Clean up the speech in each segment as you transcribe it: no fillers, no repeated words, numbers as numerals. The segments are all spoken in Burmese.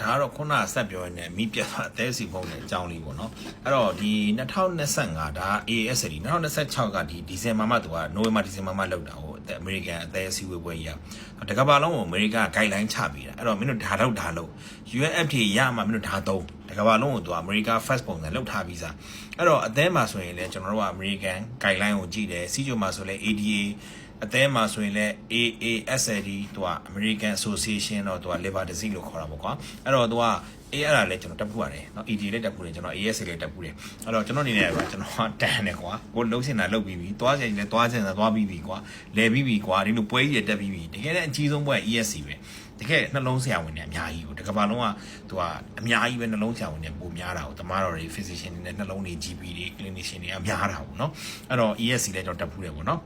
ဒါကတော့ခုနဆက်ပြောနေမိပြတ်အသေးစီဖုန်းနဲ့အကြောင်းလေးပေါ့နော်အဲ့တော့ဒီ2025ဒါ ASD 2026ကဒီဇင်ဘာမှသူကနိုဝင်ဘာဒီဇင်ဘာမှလောက်တာဟိုအမေရိကန်အသေးစီဝေပွဲကြီးတကဘာလုံးကိုအမေရိကန် guideline ချပေးတာအဲ့တော့မင်းတို့ဒါလို့ UNFTA ရမှမင်းတို့ဒါသုံးတကဘာလုံးကိုသူကအမေရိကန် first ပုံစံလောက်ထားပြီးစားအဲ့တော့အသေးမှာဆိုရင်လည်းကျွန်တော်တို့ကအမေရိကန် guideline ကိုကြည့်တယ်စီဂျိုမှာဆိုလဲ ADA အသေးမှာဆိုရင်လည်း AASLD သူက American Association တော့သူက Labor Disease လို့ခေါ်တာပေါ့ကွာအဲ့တော့သူကအဲ့ဒါလည်းကျွန်တော်တက်ဖို့ရတယ်เนาะ ED လည်းတက်ဖို့တယ်ကျွန်တော် AS လည်းတက်ဖို့တယ်အဲ့တော့ကျွန်တော်အနေနဲ့ကကျွန်တော်တန်တယ်ကွာကိုလုံးစင်တာလုတ်ပြီးပြီသွားချိန်လည်းသွားစင်တာသွားပြီးပြီကွာလဲပြီးပြီကွာဒီလိုပွဲကြီးတက်ပြီးပြီတကယ်လည်းအကြီးဆုံးပွဲ ESC ပဲတကယ်နှလုံးဆရာဝန်တွေအများကြီးကိုတကဘာလုံးကသူကအများကြီးပဲနှလုံးဆရာဝန်တွေပိုများတာကိုတမားတော်တွေ physician တွေနဲ့နှလုံးတွေ GP တွေ clinician တွေအများတာပေါ့เนาะအဲ့တော့ ESC လည်းကျွန်တော်တက်ဖို့တယ်ပေါ့เนาะ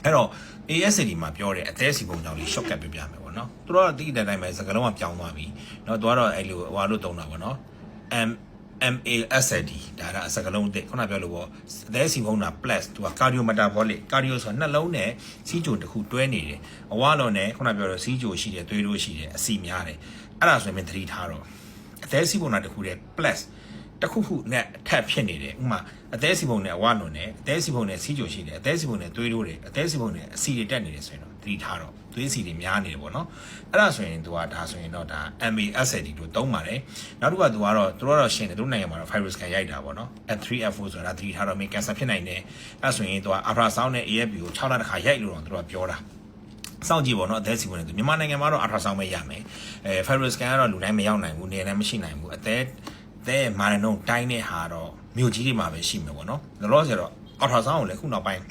အဲ့တော့ ASD မှာပြောတယ်အသေးစီပုံကြောင့်လေး short cut ပြမယ်ပေါ့နော်သူတို့ကတိတိတိုင်းပဲစကားလုံးကပြောင်းသွားပြီเนาะသူကတော့အဲ့လိုဟွာလို့တုံးတာပေါ့နော် MASD ဒါကအစကားလုံးတစ်ခုနပြောလို့ပေါ့အသေးစီပုံတာ plus သူက cardio metabolic cardio ဆိုတာနှလုံးနဲ့စီးကြိုတစ်ခုတွဲနေတယ်အဝါလုံးနဲ့ခုနပြောလို့စီးကြိုရှိတယ်သွေးတို့ရှိတယ်အစီများတယ်အဲ့ဒါဆိုရင်မသတိထားတော့အသေးစီပုံတာတစ်ခုတည်း plus တခုခုနဲ့အထက်ဖြစ်နေတယ်ဥမာအသေးစီပုံနဲ့အဝါလုံးနဲ့အသေးစီပုံနဲ့စီးကြိုရှိတယ်အသေးစီပုံနဲ့သွေးတို့တယ်အသေးစီပုံနဲ့အစီတွေတက်နေတယ်ဆိုရင်တော့သတိထားတော့သွေးစီတွေများနေတယ်ပေါ့နော်အဲ့ဒါဆိုရင်သူကဒါဆိုရင်တော့ဒါ MASD တို့သုံးပါတယ်နောက်တစ်ခုကသူကတော့ရှင်းတယ်သူတို့နိုင်ငံမှာတော့ virus scan ရိုက်တာပေါ့နော် F3 F4 ဆိုတာသတိထားတော့မင်း cancer ဖြစ်နိုင်တယ်အဲ့ဆိုရင်သူက ultrasound နဲ့ AFP ကို6လတစ်ခါရိုက်လို့တော့သူတို့ကပြောတာစောင့်ကြည့်ပေါ့နော်အသေးစီပုံနဲ့သူမြန်မာနိုင်ငံမှာတော့ ultrasound ပဲရမယ်virus scan ကတော့လူတိုင်းမရောက်နိုင်ဘူးနေလည်းမရှိနိုင်ဘူးအသေးမာရနုံတိုင်းတဲ့ဟာတော့မြို့ကြီးတွေမှာပဲရှိမှာပေါ့နော်လောလောဆယ်တော့အော်ထာဆောင်ကိုလည်းခုနောက်ပိုင်း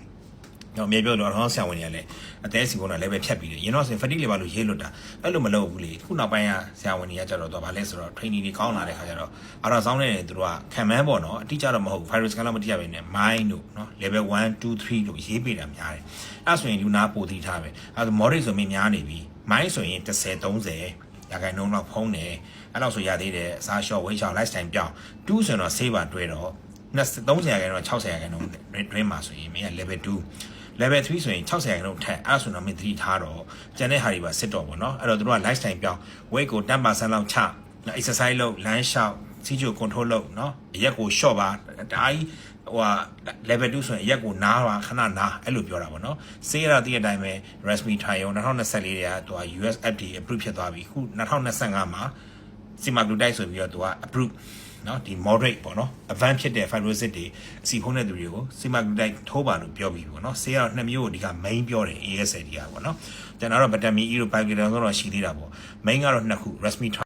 တော့မြေပြောတော့အော်ဆရာဝန်တွေကလည်းအသေးစီပုံနဲ့လည်းပဲဖြတ်ပြီးတယ်ရင်တော့ဆိုရင် fatigue level လို့ရေးလွတ်တာအဲ့လိုမလုပ်ဘူးလေခုနောက်ပိုင်းကဆရာဝန်တွေကကြတော့ဗာလဲဆိုတော့ training တွေကောင်းလာတဲ့ခါကျတော့အော်ထာဆောင်နဲ့သူတို့ကခံမှန်းပေါ့နော်အတိအကျတော့မဟုတ်ဘူး virus ကတော့မတိရပဲနဲ့ mind တို့နော် level 1 2 3လို့ရေးပေးတာများတယ်အဲ့ဆိုရင်လူနာပိုတည်ထားပဲအဲ့ moderate ဆိုရင်များနေပြီ mind ဆိုရင်10 30ရာခိုင်နှုန်းလောက်ဖုံးတယ်အဲ့လောက်ဆိုရသေးတယ်အစားလျှော့ဝေးချောင်း lifestyle ပြောင်း2ဆိုတော့ save ပါတွဲတော့30ရာခိုင်နှုန်း60ရာခိုင်နှုန်းတွဲမှာဆိုရင်မင်းက level 2 level 3ဆိုရင်60ရာခိုင်နှုန်းထက်အဲ့ဆိုတော့မင်းသတိထားတော့ကျန်တဲ့ဟာတွေပါစစ်တော့ပေါ့နော်အဲ့တော့တို့က lifestyle ပြောင်း weight ကို 10% လောက်ချ exercise လုပ် လမ်းလျှောက်စီးချို control လုပ်နော်အရက်ကို short ပါဒါကြီးဟို level 2ဆိုရင်ရက်ကိုနားပါခဏနားအဲ့လိုပြောတာပေါ့နော်ဆေးရတဲ့တိုင်းပဲ Raspberry Pi ရော2024တွေကသူက US FDA approve ဖြစ်သွားပြီခု2025မှာ semaglutide ဆိုပြီးတော့သူက approve နော်ဒီ moderate ပေါ့နော် advanced ဖြစ်တဲ့ fibrosis တွေအစီဖုံးတဲ့သူတွေကို semaglutide ထိုးပါလို့ပြောပြီးပေါ့နော်ဆေးရတော့နှစ်မျိုးကိုဒီက main ပြောတယ် ASLD ကပေါ့နော်ကျွန်တော်တော့ vitamin E တို့ biotin တို့တော့ရှိသေးတာပေါ့ main ကတော့နှစ်ခု Raspberry